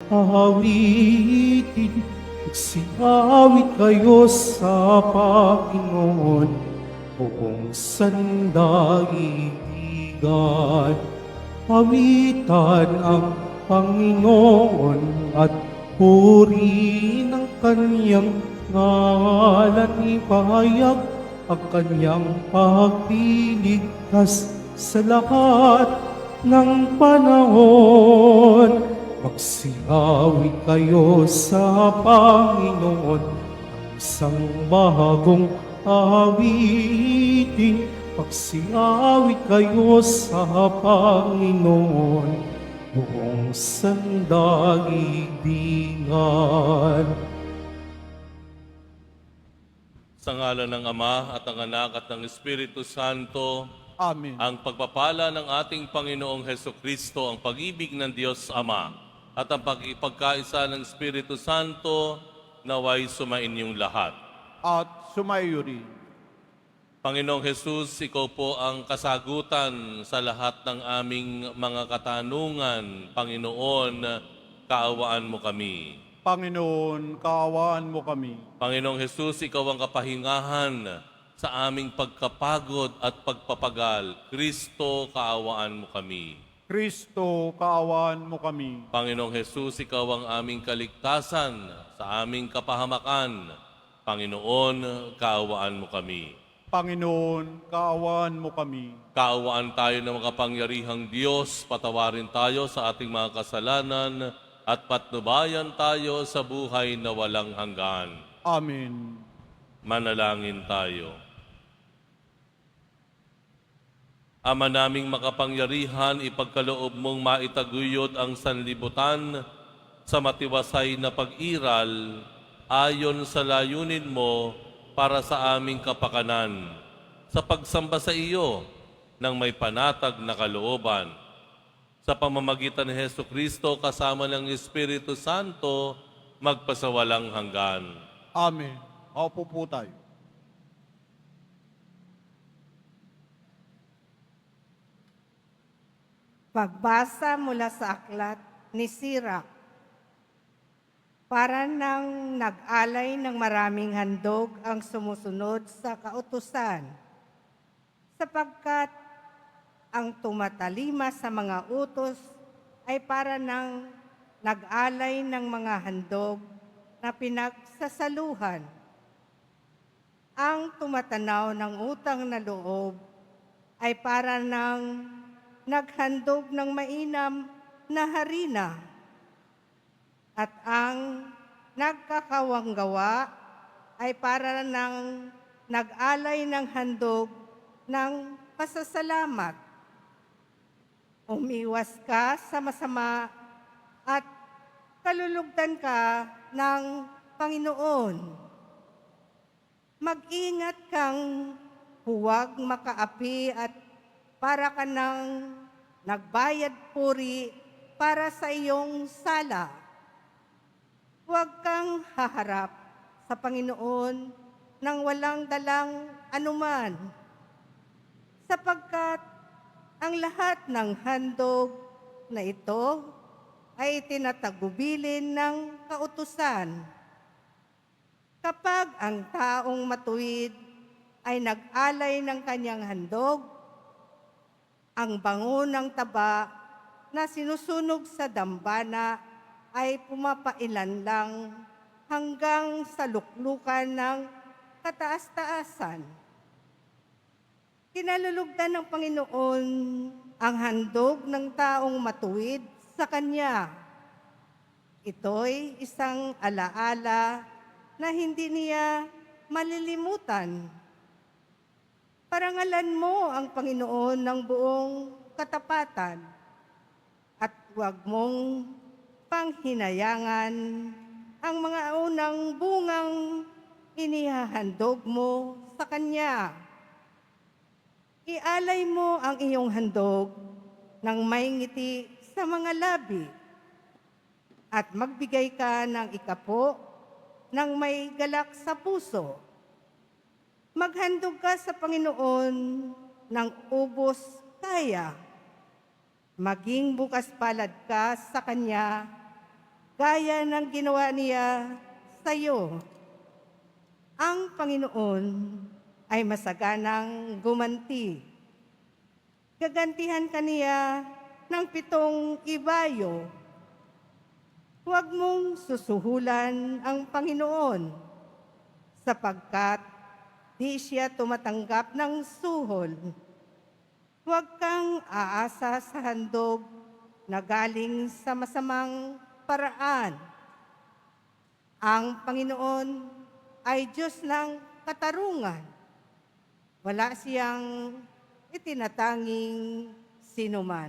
Awitin, magsiawit kayo sa Panginoon, buong sandaigdigan. Awitan ang Panginoon at purihin ang Kanyang ngalan. Ipahayag ang Kanyang pagliligtas sa lahat ng panahon. Magsiawit kayo sa Panginoon ng isang bagong awitin. Magsiawit kayo sa Panginoon buong sandaigdigan. Sa ngalan ng Ama at ng Anak at ng Espiritu Santo, Amen. ang pagpapala ng ating Panginoong Hesukristo, ang pag-ibig ng Diyos Ama, at ang pagkaisa ng Espiritu Santo, naway sumainyong lahat. At sumayo rin. Panginoong Jesus, Ikaw po ang kasagutan sa lahat ng aming mga katanungan. Panginoon, kaawaan mo kami. Panginoon, kaawaan mo kami. Panginoong Jesus, Ikaw ang kapahingahan sa aming pagkapagod at pagpapagal. Kristo, kaawaan mo kami. Kristo, kaawaan mo kami. Panginoong Jesus, Ikaw ang aming kaligtasan sa aming kapahamakan. Panginoon, kaawaan mo kami. Panginoon, kaawaan mo kami. Kaawaan tayo ng makapangyarihang Diyos, patawarin tayo sa ating mga kasalanan at patnubayan tayo sa buhay na walang hanggan. Amen. Manalangin tayo. Ama naming makapangyarihan, ipagkaloob mong maitaguyod ang sanlibutan sa matiwasay na pag-iral ayon sa layunin mo para sa aming kapakanan, sa pagsamba sa iyo ng may panatag na kalooban. Sa pamamagitan ni Hesukristo kasama ng Espiritu Santo, magpasawalang hanggan. Amen. Opo po tayo. Pagbasa mula sa aklat ni Sirach. Para nang nag-alay ng maraming handog ang sumusunod sa kautusan, sapagkat ang tumatalima sa mga utos ay para nang nag-alay ng mga handog na pinagsasaluhan. Ang tumatanaw ng utang na loob ay para nang naghandog ng mainam na harina, at ang nagkakawang gawa ay para nang nag-alay ng handog ng pasasalamat. Umiwas ka sa masama at kalulugdan ka ng Panginoon. Mag-ingat kang huwag makaapi at para ka nang nagbayad puri para sa iyong sala. Huwag kang haharap sa Panginoon nang walang dalang anuman, sapagkat ang lahat ng handog na ito ay tinatagubilin ng kautusan. Kapag ang taong matuwid ay nag-alay ng kanyang handog, ang bango ng taba na sinusunog sa dambana ay pumapailan lang hanggang sa luklukan ng kataas-taasan. Kinalulugdan ng Panginoon ang handog ng taong matuwid sa Kanya. Ito'y isang alaala na hindi niya malilimutan. Parangalan mo ang Panginoon ng buong katapatan at huwag mong panghinayangan ang mga unang bungang inihahandog mo sa Kanya. Ialay mo ang iyong handog ng may ngiti sa mga labi at magbigay ka ng ikapo ng may galak sa puso. Maghandog ka sa Panginoon ng ubos kaya. Maging bukas palad ka sa Kanya gaya ng ginawa niya sa iyo. Ang Panginoon ay masaganang gumanti. Gagantihan ka niya ng 7 ibayo. Huwag mong susuhulan ang Panginoon, sapagkat di siya tumatanggap ng suhol. Huwag kang aasa sa handog na galing sa masamang paraan. Ang Panginoon ay Diyos ng katarungan. Wala siyang itinatanging sinuman.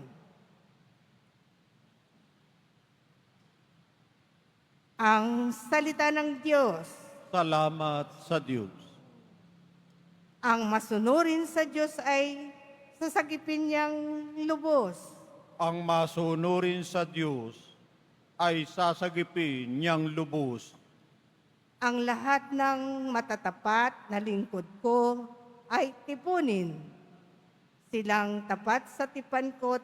Ang salita ng Diyos. Salamat sa Diyos. Ang masunurin sa Diyos ay sasagipin niyang lubos. Ang masunurin sa Diyos ay sasagipin niyang lubos. Ang lahat ng matatapat na lingkod ko ay tipunin. Silang tapat sa tipan ko't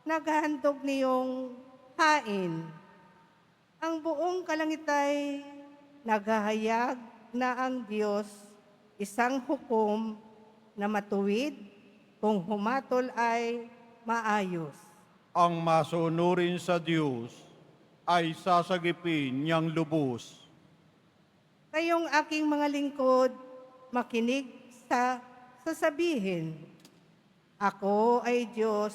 naghahandog niyong hain. Ang buong kalangit ay naghahayag na ang Diyos isang hukom na matuwid kung humatol ay maayos. Ang masunurin sa Diyos ay sasagipin niyang lubos. Kayong aking mga lingkod, makinig sa sasabihin. Ako ay Diyos,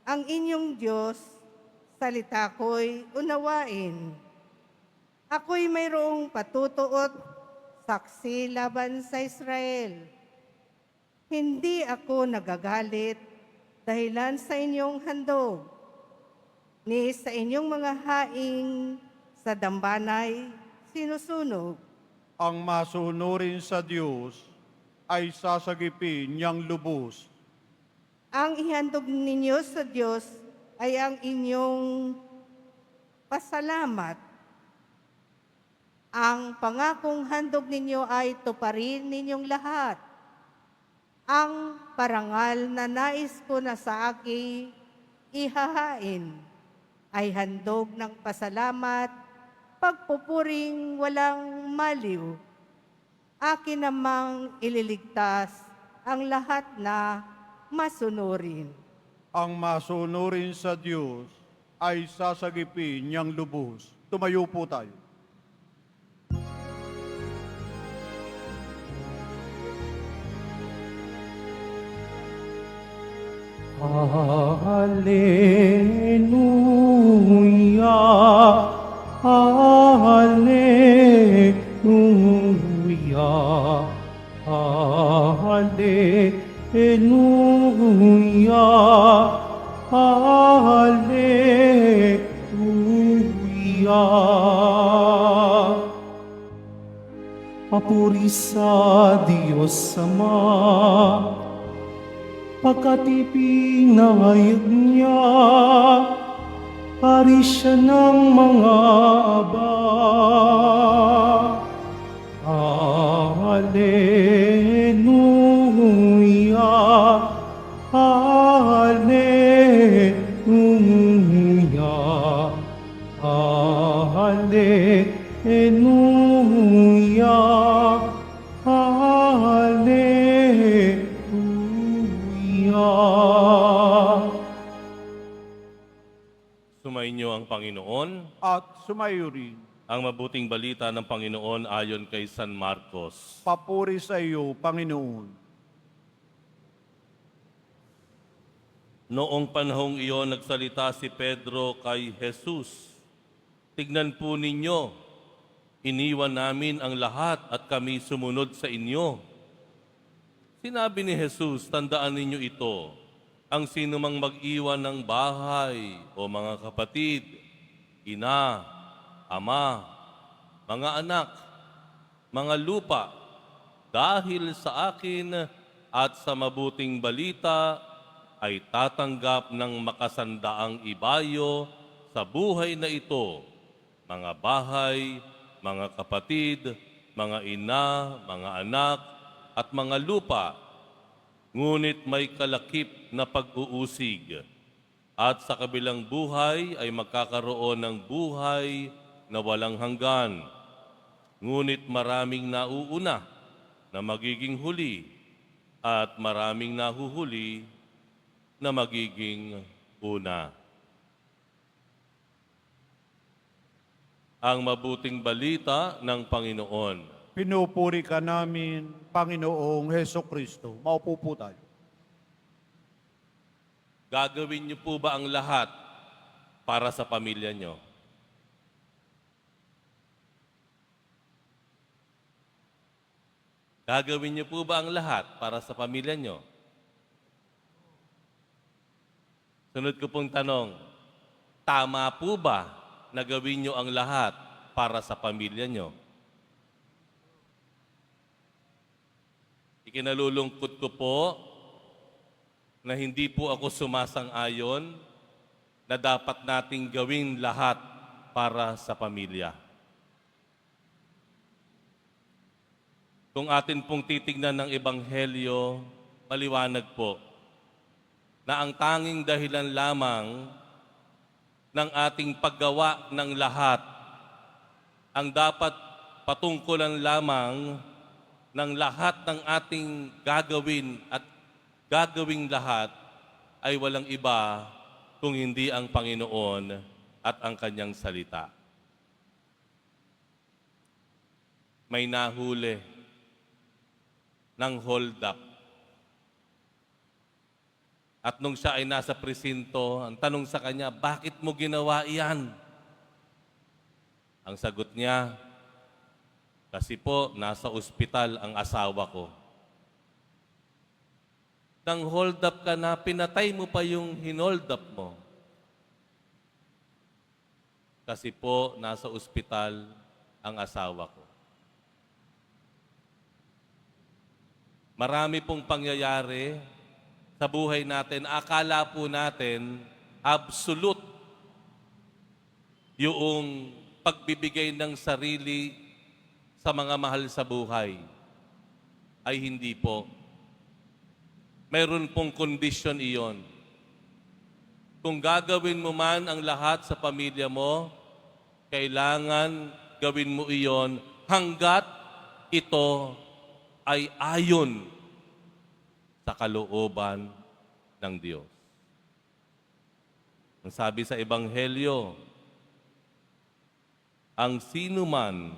ang inyong Diyos, salita ko'y unawain. Ako'y mayroong patutuot, saksi laban sa Israel. Hindi ako nagagalit dahilan sa inyong handog, ni sa inyong mga haing sa dambanay sinusunog. Ang masunurin sa Diyos ay sasagipin niyang lubos. Ang ihandog ninyo sa Diyos ay ang inyong pasalamat. Ang pangakong handog ninyo ay tuparin ninyong lahat. Ang parangal na nais ko na sa akin ihahain ay handog ng pasalamat, pagpupuring walang maliw. Akin namang ililigtas ang lahat na masunurin. Ang masunurin sa Diyos ay sasagipin niyang lubos. Tumayo po tayo. Hallelujah, Hallelujah, Hallelujah, Hallelujah. Papuri sa Diyos Ama, pagkat ipinahayag niya, hari siya ng mga aba. Hallelujah, Hallelujah, Hallelujah, Hallelujah. Sumainyo ang Panginoon. At sumayo rin. Ang mabuting balita ng Panginoon ayon kay San Marcos. Papuri sa iyo, Panginoon. Noong panahong iyon, nagsalita si Pedro kay Jesus. Tignan po ninyo, iniwan namin ang lahat at kami sumunod sa inyo. Sinabi ni Jesus, tandaan ninyo ito, ang sinumang mag-iwan ng bahay o mga kapatid, ina, ama, mga anak, mga lupa, dahil sa akin at sa mabuting balita, ay tatanggap ng makasandaang ibayo sa buhay na ito, mga bahay, mga kapatid, mga ina, mga anak, at mga lupa, ngunit may kalakip na pag-uusig. at sa kabilang buhay ay magkakaroon ng buhay na walang hanggan. Ngunit maraming nauuna na magiging huli at maraming nahuhuli na magiging una. Ang mabuting balita ng Panginoon. Pinupuri ka namin, Panginoong Heso Kristo. Maupo po tayo. Gagawin niyo po ba ang lahat para sa pamilya niyo? Gagawin niyo po ba ang lahat para sa pamilya niyo? Sunod ko pong tanong, tama po ba na gawin niyo ang lahat para sa pamilya niyo? Ikinalulungkot ko po na hindi po ako sumasang-ayon na dapat nating gawin lahat para sa pamilya. Kung atin pong titignan ng Ebanghelyo, maliwanag po na ang tanging dahilan lamang ng ating paggawa ng lahat, ang dapat patungkulan lamang ng lahat ng ating gagawin at gagawing lahat ay walang iba kung hindi ang Panginoon at ang Kanyang salita. May nahuli ng hold up. At nung siya ay nasa presinto, ang tanong sa kanya, bakit mo ginawa iyan? Ang sagot niya, kasi po nasa ospital ang asawa ko. Nang hold up ka na, pinatay mo pa yung hinold up mo. Kasi po nasa ospital ang asawa ko. Marami pong pangyayari sa buhay natin, akala po natin absolute yung pagbibigay ng sarili sa mga mahal sa buhay. Ay hindi po. Mayroon pong kondisyon iyon. Kung gagawin mo man ang lahat sa pamilya mo, kailangan gawin mo iyon hanggat ito ay ayon sa kalooban ng Diyos. Ang sabi sa Ebanghelyo, ang sino man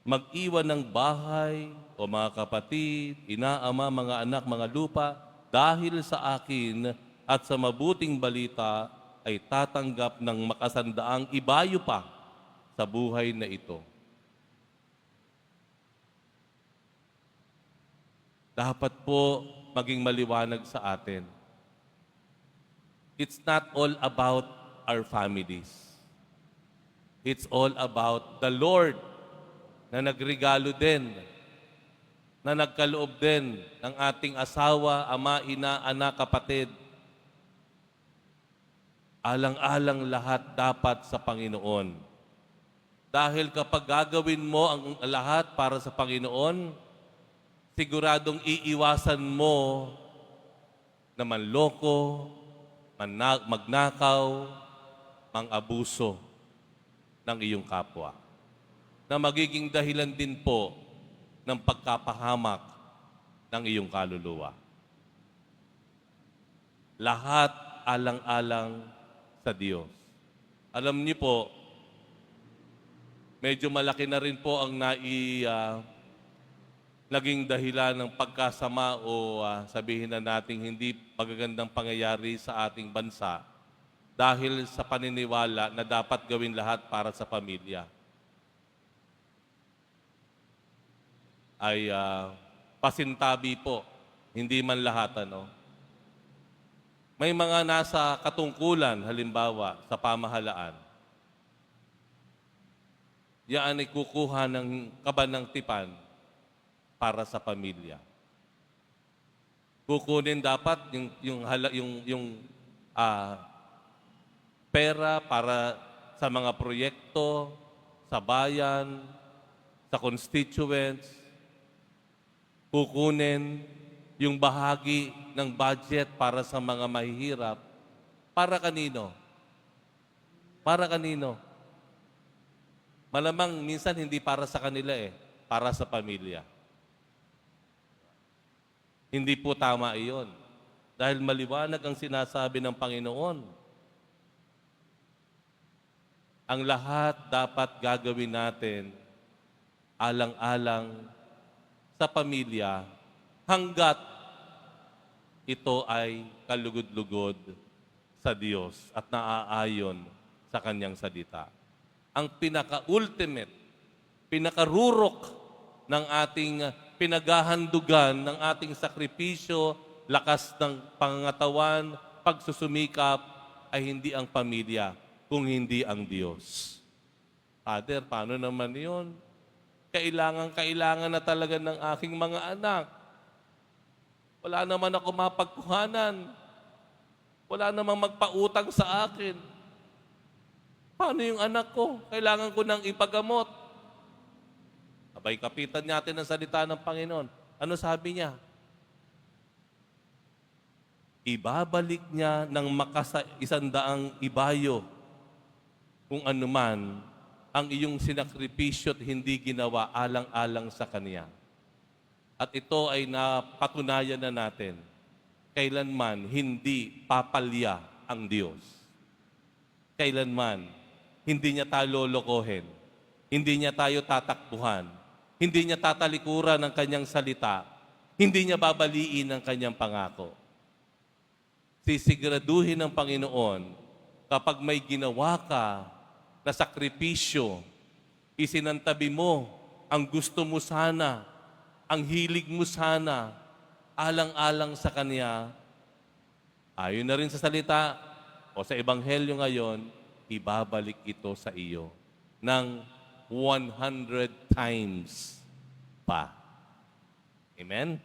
mag-iwan ng bahay o mga kapatid, ina, ama, mga anak, mga lupa, dahil sa akin at sa mabuting balita ay tatanggap ng makasandaang ibayo pa sa buhay na ito. Dapat po maging maliwanag sa atin. It's not all about our families. It's all about the Lord na nagregalo din, na nagkaloob din ng ating asawa, ama, ina, anak, kapatid. Alang-alang lahat dapat sa Panginoon. Dahil kapag gagawin mo ang lahat para sa Panginoon, siguradong iiwasan mo na manloko, magnakaw, mang-abuso ng iyong kapwa, na magiging dahilan din po ng pagkapahamak ng iyong kaluluwa. Lahat alang-alang sa Diyos. Alam niyo po, medyo malaki na rin po ang naging dahilan ng pagkasama o sabihin na nating hindi magagandang pangyayari sa ating bansa dahil sa paniniwala na dapat gawin lahat para sa pamilya. Ay pasintabi po, hindi man lahat, ano. May mga nasa katungkulan, halimbawa, sa pamahalaan. Yan ay kukuha ng kaban ng tipan para sa pamilya. Kukunin dapat yung pera para sa mga proyekto, sa bayan, sa constituents. Kukunin yung bahagi ng budget para sa mga mahihirap Para kanino? Para kanino? Malamang minsan hindi para sa kanila para sa pamilya. Hindi po tama iyon. Dahil maliwanag ang sinasabi ng Panginoon. Ang lahat dapat gagawin natin alang-alang sa pamilya hanggat ito ay kalugod-lugod sa Diyos at naaayon sa Kanyang salita. Ang pinaka-ultimate, pinakarurok ng ating pinaghahandugan, ng ating sakripisyo, lakas ng pangangatawan, pagsusumikap, ay hindi ang pamilya, kung hindi ang Diyos. Father, paano naman yun? Kailangan na talaga ng aking mga anak. Wala naman ako mapagkuhanan. Wala namang magpautang sa akin. Paano yung anak ko? Kailangan ko nang ipagamot. Abay, kapitan natin ang salita ng Panginoon. Ano sabi niya? Ibabalik niya ng makasa-100 ibayo kung anuman ang iyong sinakripisyo at hindi ginawa alang-alang sa Kanya. At ito ay napatunayan na natin. Kailanman hindi papalya ang Diyos. Kailanman hindi niya tayo lolokohin. Hindi niya tayo tatakbuhan. Hindi niya tatalikuran ng Kanyang salita. Hindi niya babaliin ang Kanyang pangako. Sisiguraduhin ng Panginoon kapag may ginawa ka na sakripisyo, isinantabi mo ang gusto mo sana, ang hilig mo sana, alang-alang sa Kanya, ayon na rin sa salita o sa Ebanghelyo ngayon, ibabalik ito sa iyo ng 100 times pa. Amen?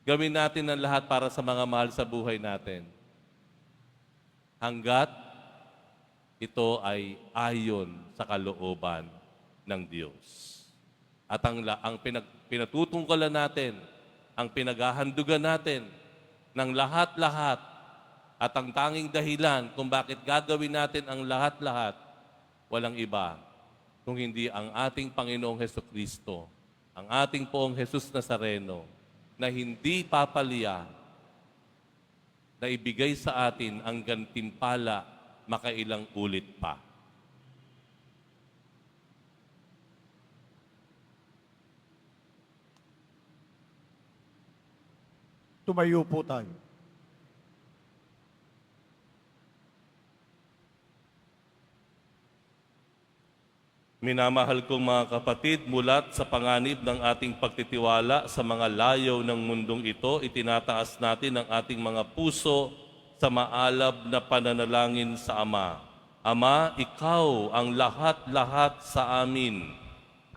Gawin natin ang lahat para sa mga mahal sa buhay natin. Hanggat ito ay ayon sa kalooban ng Diyos. At ang pinatutungkalan natin, ang pinaghahandugan natin ng lahat-lahat at ang tanging dahilan kung bakit gagawin natin ang lahat-lahat, walang iba kung hindi ang ating Panginoong Hesukristo, ang ating Poong Jesus Nazareno, na hindi papalya, na ibigay sa atin ang gantimpala makailang ulit pa. Tumayo po tayo. Minamahal kong mga kapatid, mulat sa panganib ng ating pagtitiwala sa mga layaw ng mundong ito, itinataas natin ang ating mga puso sa maalab na pananalangin sa Ama. Ama, Ikaw ang lahat-lahat sa amin.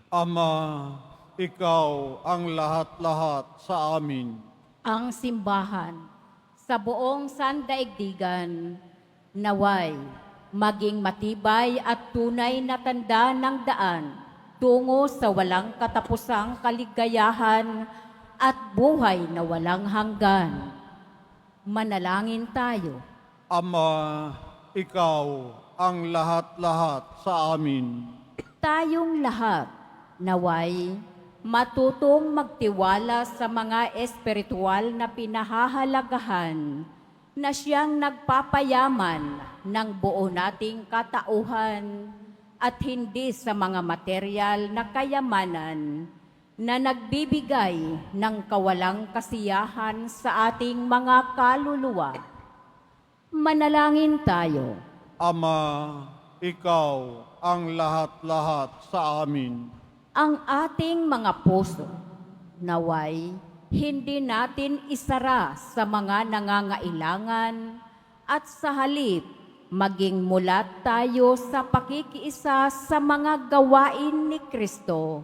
Ama, Ikaw ang lahat-lahat sa amin. Ang simbahan sa buong sandaigdigan naway maging matibay at tunay na tanda ng daan tungo sa walang katapusang kaligayahan at buhay na walang hanggan. Manalangin tayo. Ama, Ikaw ang lahat-lahat sa amin. Tayong lahat naway matutong magtiwala sa mga espiritual na pinahahalagahan na siyang nagpapayaman ng buo nating katauhan at hindi sa mga material na kayamanan na nagbibigay ng kawalang kasiyahan sa ating mga kaluluwa. Manalangin tayo. Ama, Ikaw ang lahat-lahat sa amin. Ang ating mga puso naway hindi natin isara sa mga nangangailangan at sa halip maging mulat tayo sa pakikiisa sa mga gawain ni Kristo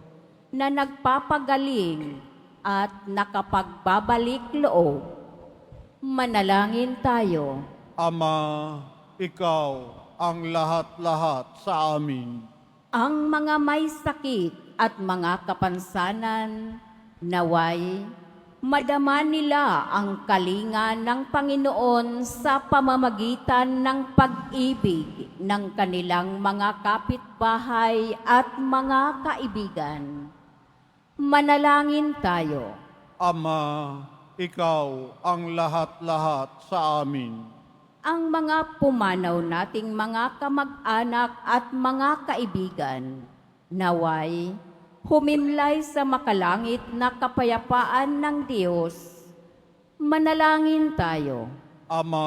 na nagpapagaling at nakapagbabalik loob. Manalangin tayo. Ama, Ikaw ang lahat-lahat sa amin. Ang mga may sakit at mga kapansanan naway madama nila ang kalinga ng Panginoon sa pamamagitan ng pag-ibig ng kanilang mga kapitbahay at mga kaibigan. Manalangin tayo. Ama, ikaw ang lahat-lahat sa amin. Ang mga pumanaw nating mga kamag-anak at mga kaibigan, naway humimlay sa makalangit na kapayapaan ng Diyos. Manalangin tayo. Ama,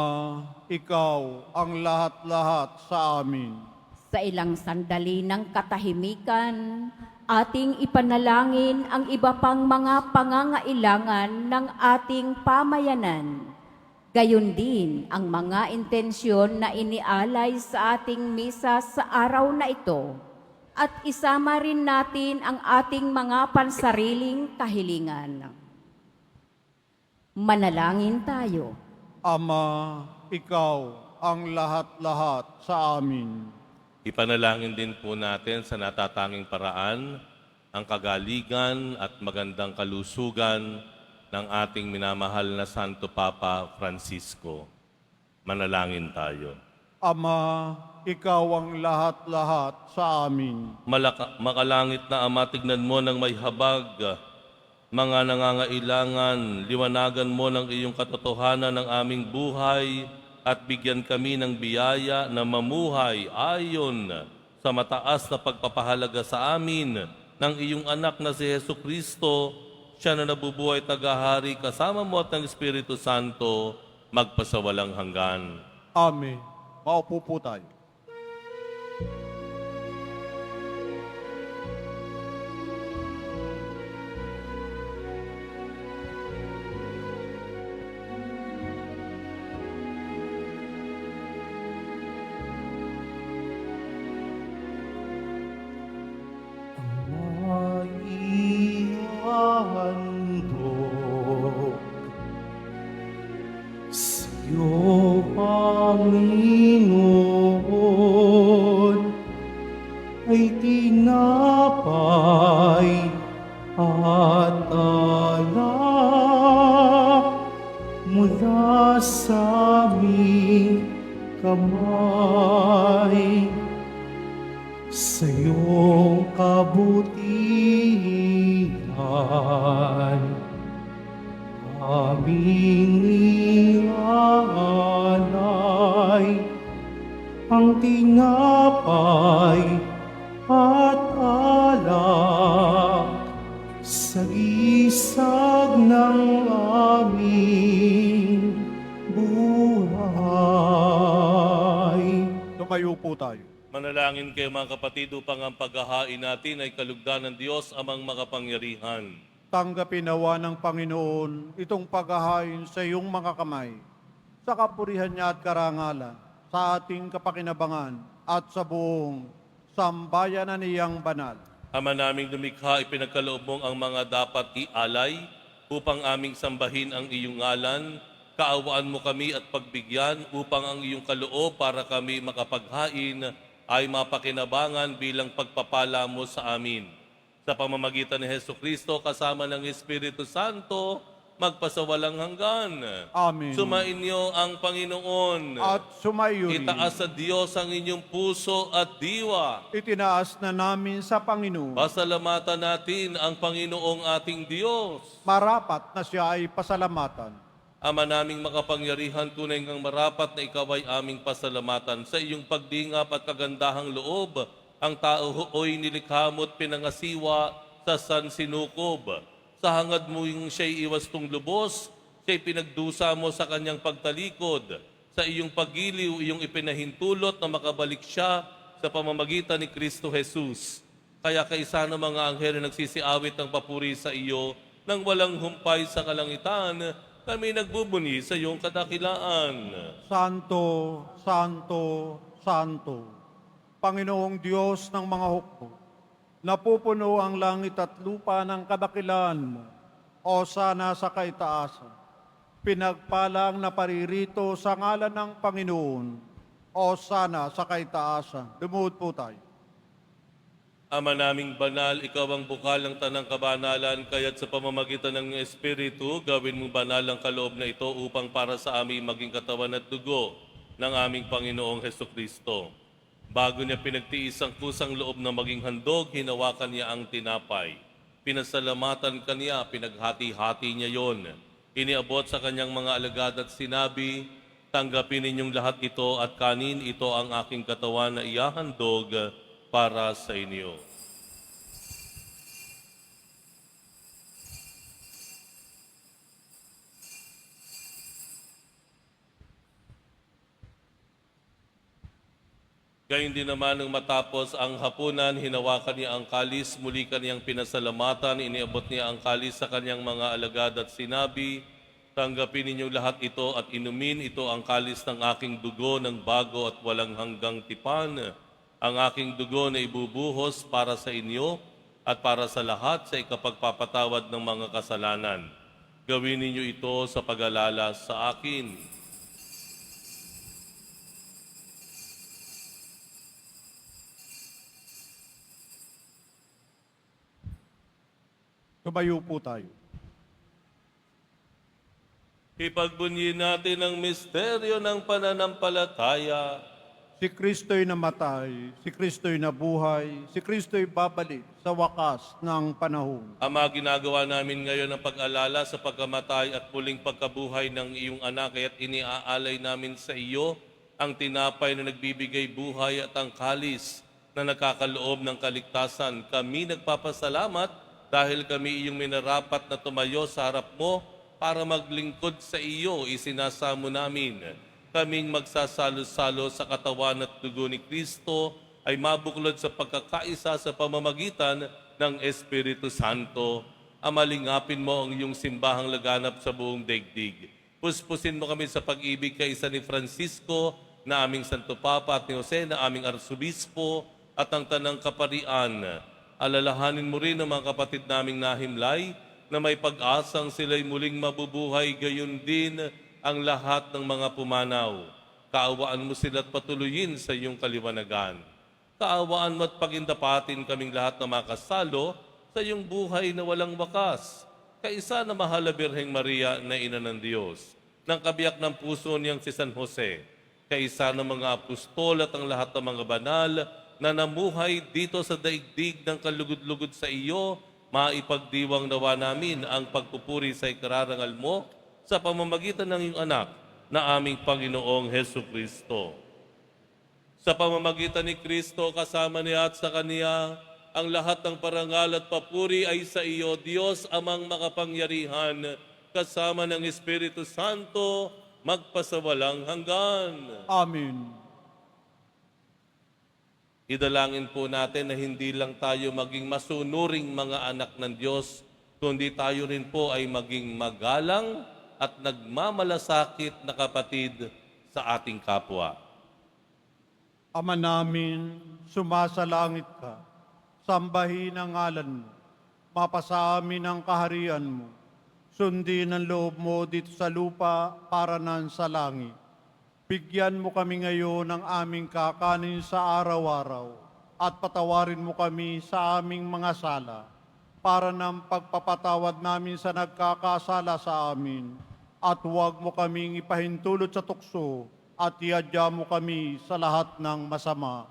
ikaw ang lahat-lahat sa amin. Sa ilang sandali ng katahimikan, ating ipanalangin ang iba pang mga pangangailangan ng ating pamayanan. Gayon din ang mga intensyon na inialay sa ating misa sa araw na ito. At isama rin natin ang ating mga pansariling kahilingan. Manalangin tayo. Ama, ikaw ang lahat-lahat sa amin. Ipanalangin din po natin sa natatanging paraan ang kagaligan at magandang kalusugan ng ating minamahal na Santo Papa Francisco. Manalangin tayo. Ama, ikaw ang lahat-lahat sa amin. Makalangit na Ama, tignan mo ng may habag, mga nangangailangan, liwanagan mo ng iyong katotohanan ng aming buhay at bigyan kami ng biyaya na mamuhay ayon sa mataas na pagpapahalaga sa amin ng iyong anak na si Jesucristo, siya na nabubuhay tagahari kasama mo at ng Espiritu Santo, magpasawalang hanggan. Amen. Maupo po tayo. Maihandog sa'yo, Panginoon, ay tinapay at alak mula sa aming kamay. Sa iyong kabutihan, aming iaalay ang tinapay at alak sa gisag ng aming buhay. Tumayo po tayo. Manalangin kayo mga kapatid upang ang paghahain natin ay kalugdan ng Diyos amang makapangyarihan. Tanggapin nawa ng Panginoon itong paghahain sa iyong mga kamay, sa kapurihan niya at karangalan, sa ating kapakinabangan at sa buong sambayanan niyang banal. Ama naming lumikha, ipinagkaloob mong ang mga dapat ialay upang aming sambahin ang iyong ngalan. Kaawaan mo kami at pagbigyan upang ang iyong kaloob para kami makapaghain ay mapakinabangan bilang pagpapala mo sa amin. Sa pamamagitan ni Jesucristo kasama ng Espiritu Santo, magpasawalang hanggan. Amen. Sumainyo ang Panginoon. At sumayo rin. Itaas sa Diyos ang inyong puso at diwa. Itinaas na namin sa Panginoon. Pasalamatan natin ang Panginoong ating Diyos. Marapat na siya ay pasalamatan. Ama naming makapangyarihan, tunay ngang marapat na ikaw ay aming pasalamatan. Sa iyong pagdingap at kagandahang loob, ang tao hooy nilikha mo't pinangasiwa sa sansinukob. Sa hangad mo yung siya'y iwastong lubos, siya'y pinagdusa mo sa kanyang pagtalikod. Sa iyong pagiliw, iyong ipinahintulot na makabalik siya sa pamamagitan ni Kristo Jesus. Kaya kaisa ng mga anghel na nagsisiawit ng papuri sa iyo, nang walang humpay sa kalangitan, kami nagbubuni sa iyong kadakilaan. Santo, Santo, Santo, Panginoong Diyos ng mga hukbo, napupuno ang langit at lupa ng kadakilaan mo, o sana sa kaitaasan. Pinagpalang na paririto sa ngalan ng Panginoon, o sana sa kaitaasan. Lumuhod po tayo. Ama naming banal, ikaw ang bukal ng tanang kabanalan, kaya't sa pamamagitan ng Espiritu, gawin mong banal ang kaloob na ito upang para sa aming maging katawan at dugo ng aming Panginoong Hesukristo. Bago niya pinagtiis ang kusang loob na maging handog, hinawakan niya ang tinapay. Pinasalamatan kaniya, pinaghati-hati niya yon. Iniabot sa kanyang mga alagad at sinabi, tanggapin ninyong lahat ito at kanin, ito ang aking katawan na ihahandog para sa inyo. Gayun din naman nang matapos ang hapunan, hinawakan niya ang kalis, muli kaniyang pinasalamatan, iniabot niya ang kalis sa kanyang mga alagad at sinabi, tanggapin ninyong lahat ito at inumin, ito ang kalis ng aking dugo ng bago at walang hanggang tipan, ang aking dugo na ibubuhos para sa inyo at para sa lahat sa ikapagpapatawad ng mga kasalanan. Gawin ninyo ito sa pag-alala sa akin. Tumayo po tayo. Ipagbunyi natin ang misteryo ng pananampalataya. Si Kristo'y namatay, si Kristo'y nabuhay, si Kristo'y babalik sa wakas ng panahon. Ama, ginagawa namin ngayon ang pag-alala sa pagkamatay at muling pagkabuhay ng iyong anak, kaya't iniaalay namin sa iyo ang tinapay na nagbibigay buhay at ang kalis na nakakaloob ng kaligtasan. Kami nagpapasalamat dahil kami iyong minarapat na tumayo sa harap mo para maglingkod sa iyo. Isinasamo namin kaming magsasalo-salo sa katawan at dugo ni Kristo ay mabuklod sa pagkakaisa sa pamamagitan ng Espiritu Santo. Amalingapin mo ang iyong simbahang laganap sa buong daigdig. Puspusin mo kami sa pag-ibig kay isa ni Francisco na aming Santo Papa at ni Jose na aming Arsobispo at ang Tanang Kaparian. Alalahanin mo rin ang mga kapatid naming nahimlay na may pag-asang sila'y muling mabubuhay, gayon din ang lahat ng mga pumanaw. Kaawaan mo sila at patuloyin sa iyong kaliwanagan. Kaawaan mo at pagindapatin kaming lahat na makasalo sa iyong buhay na walang wakas. Kaisa na mahal na Birheng Maria na Ina ng Diyos, ng kabiyak ng puso niyang si San Jose, kaisa ng mga apostol at ang lahat ng mga banal na namuhay dito sa daigdig ng kalugod-lugod sa iyo, maipagdiwang nawa namin ang pagpupuri sa ikararangal mo sa pamamagitan ng iyong anak na aming Panginoong Hesukristo. Sa pamamagitan ni Kristo, kasama niya at sa Kaniya, ang lahat ng parangal at papuri ay sa iyo, Diyos amang makapangyarihan, kasama ng Espiritu Santo, magpasawalang hanggan. Amen. Idalangin po natin na hindi lang tayo maging masunuring mga anak ng Diyos, kundi tayo rin po ay maging magalang at nagmamalasakit na kapatid sa ating kapwa. Ama namin, sumasalangit ka, sambahin ang ngalan mo, mapasa amin ang kaharian mo, sundin ang loob mo dito sa lupa para nan sa langit. Bigyan mo kami ngayon ng aming kakanin sa araw-araw at patawarin mo kami sa aming mga sala para ng pagpapatawad namin sa nagkakasala sa amin. At huwag mo kaming ipahintulot sa tukso at iadya mo kami sa lahat ng masama.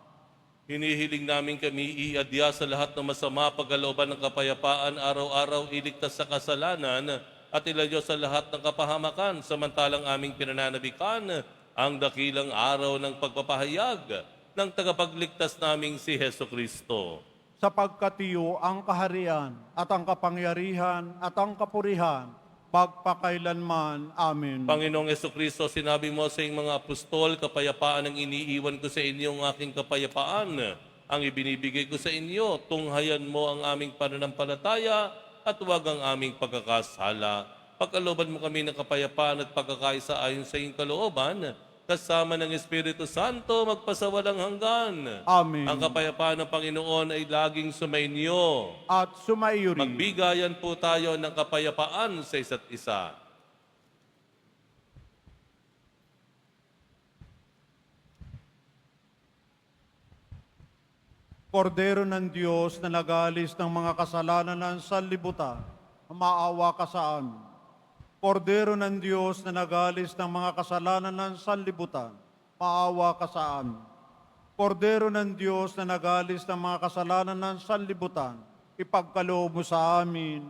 Hinihiling namin kami iadya sa lahat ng masama, pagkalooban ng kapayapaan, araw-araw iligtas sa kasalanan at ilayo sa lahat ng kapahamakan, samantalang aming pinananabikan ang dakilang araw ng pagpapahayag ng tagapagligtas naming si Hesukristo. Sapagkat iyo ang kaharian at ang kapangyarihan at ang kapurihan, magpakailanman. Amen. Panginoong Hesukristo, sinabi mo sa iyong mga apostol, kapayapaan ang iniiwan ko sa inyo, ang aking kapayapaan ang ibinibigay ko sa inyo. Tunghayan mo ang aming pananampalataya at huwag ang aming pagkakasala. Pagkalooban mo kami ng kapayapaan at pagkakaisa ayon sa iyong kalooban, kasama ng Espiritu Santo, magpasawalang hanggan. Amen. Ang kapayapaan ng Panginoon ay laging sumainyo. At sumaiyo rin. Magbigayan po tayo ng kapayapaan sa isa't isa. Kordero ng Diyos na nag-aalis ng mga kasalanan ng sanlibutan, maawa ka sa amin. Kordero ng Diyos na nag-aalis ng mga kasalanan ng sanlibutan, maawa ka sa amin. Kordero ng Diyos na nag-aalis ng mga kasalanan ng sanlibutan, ipagkaloob mo sa amin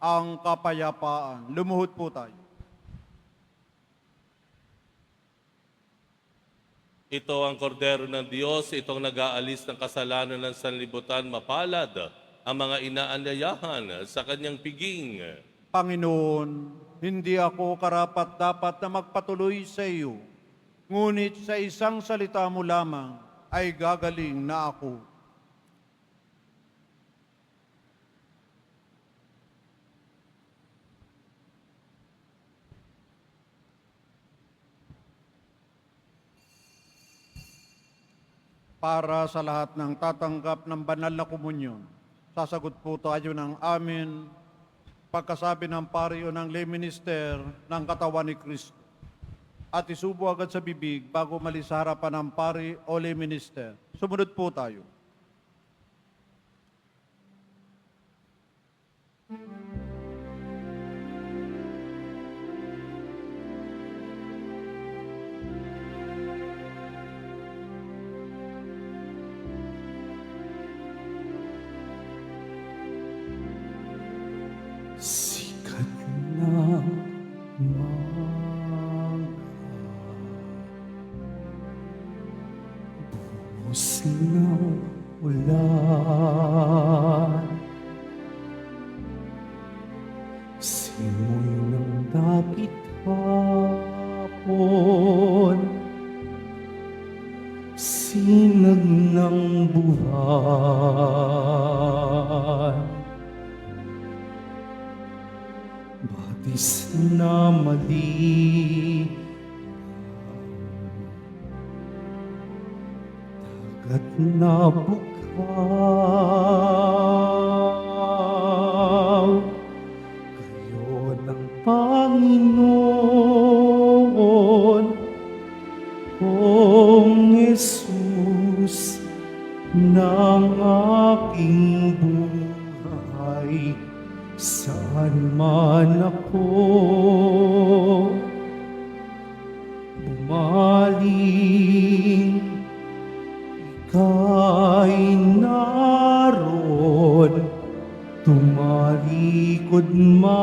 ang kapayapaan. Lumuhod po tayo. Ito ang kordero ng Diyos, itong nag-aalis ng kasalanan ng sanlibutan, mapalad ang mga inaanyayahan sa kanyang piging. Panginoon, hindi ako karapat-dapat na magpatuloy sa iyo, ngunit sa isang salita mo lamang ay gagaling na ako. Para sa lahat ng tatanggap ng banal na komunyon, sasagot po tayo ng amin pagkasabi ng pari o ng lay minister ng katawan ni Kristo. At isubo agad sa bibig bago malis sa harapan ng pari o lay minister. Sumunod po tayo. Sikat ng umaga, buhos ng ulan, simoy ng dapit hapon, sinag ng buwan, batis na malinaw, dagat na bukaw, kayo ng Panginoon, Kong Jesus, ng aking buhay. Saan man ako bumaling, ika'y naroon, tumalikod man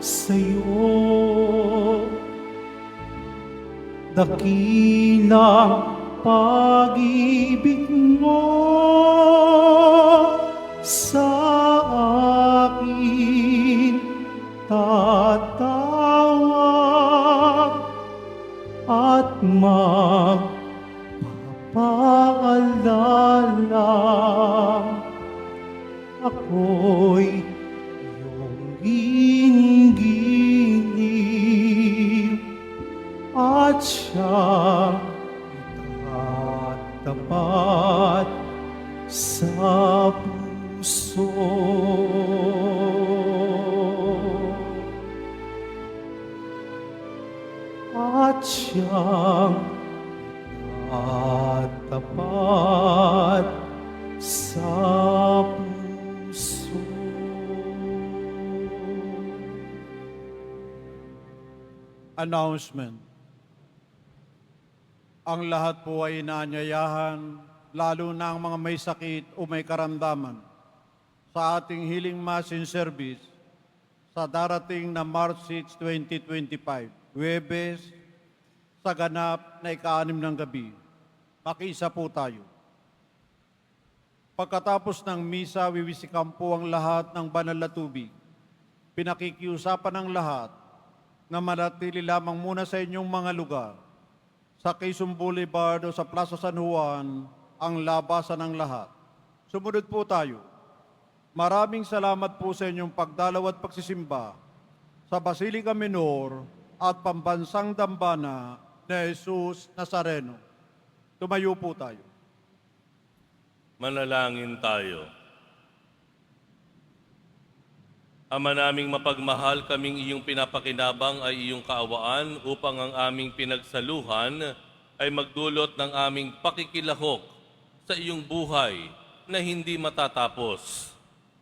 sa'yo. Dakilang pag-ibig mo sa akin tatawag at magpapaalala. Ako'y iyong ginigiliw at siyang itatapat sa puso. At siyang itatapat sa puso. Announcement. Ang lahat po ay inaanyayahan, lalo na ang mga may sakit o may karamdaman, sa ating healing mass in service sa darating na March 6, 2025, Huwebes, sa ganap na ika-6 ng gabi. Makiisa po tayo. Pagkatapos ng misa, wiwisikan po ang lahat ng banal na tubig. Pinakikiusapan ng lahat na manatili lamang muna sa inyong mga lugar. Sa Quezon Boulevard o sa Plaza San Juan, ang labasan ng lahat. Sumunod po tayo. Maraming salamat po sa inyong pagdalaw at pagsisimba sa Basilica Minor at Pambansang Dambana ni Jesus Nazareno. Tumayo po tayo. Manalangin tayo. Ama naming mapagmahal, kaming iyong pinapakinabang ay iyong kaawaan upang ang aming pinagsaluhan ay magdulot ng aming pakikilahok sa iyong buhay na hindi matatapos.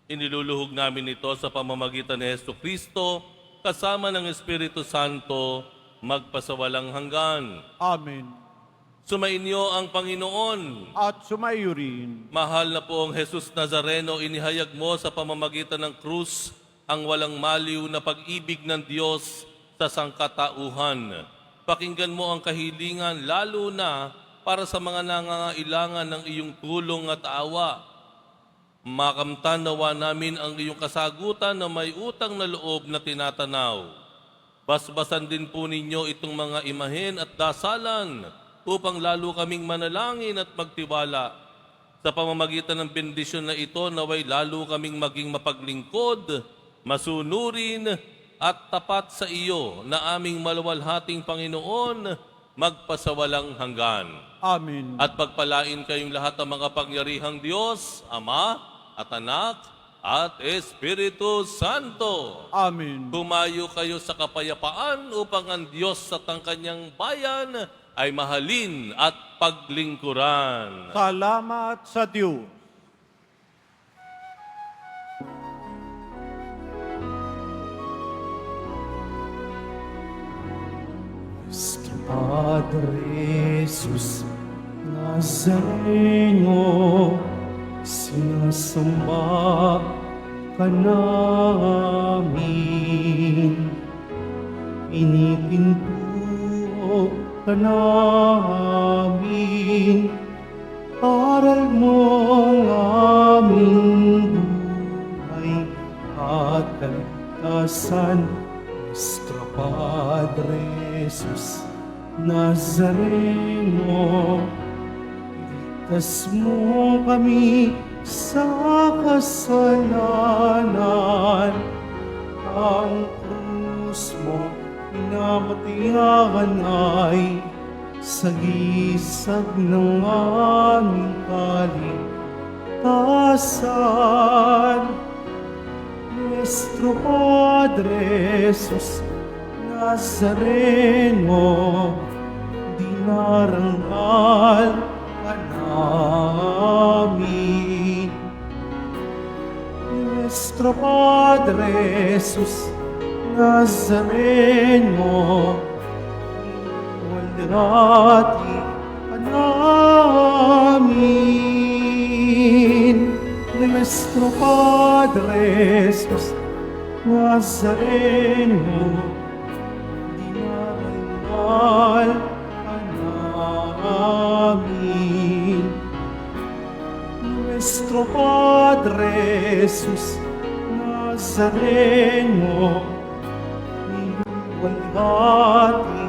Iniluluhog namin ito sa pamamagitan ni Hesus Kristo kasama ng Espiritu Santo magpasawalang hanggan. Amen. Sumainyo ang Panginoon. At sumaiyo rin. Mahal na poong Jesus Nazareno, inihayag mo sa pamamagitan ng krus ang walang maliw na pag-ibig ng Diyos sa sangkatauhan. Pakinggan mo ang kahilingan lalo na para sa mga nangangailangan ng iyong tulong at awa. Makamtan nawa namin ang iyong kasagutan na may utang na loob na tinatanaw. Basbasan din po ninyo itong mga imahen at dasalan upang lalo kaming manalangin at magtiwala. Sa pamamagitan ng bendisyon na ito, naway lalo kaming maging mapaglingkod, masunurin at tapat sa iyo na aming maluwalhating Panginoon, magpasawalang hanggan. Amen. At pagpalain kayong lahat ng mga pangyarihang Diyos, Ama at Anak at Espiritu Santo. Amen. Tumayo kayo sa kapayapaan upang ang Diyos at ang kanyang bayan ay mahalin at paglingkuran. Salamat sa Diyos. Nuestro Padre Jesus Nazareno, sinasamba ka namin, pinipinto ka namin, aral mo ang aming buhay at kaligtasan. Nuestro Padre Jesus Nazareno, iligtas mo kami sa kasalanan. Ang krus mo pinamatayan ay sagisag ng aming kaligtasan. Nuestro Padre Jesus Nazareno, dinarangal ka namin. Nuestro Padre Jesus Nazareno, walhati ka namin. Nuestro Padre Jesus Nazareno, dinarangal ka namin. Nuestro Padre Jesus Nazareno, walhati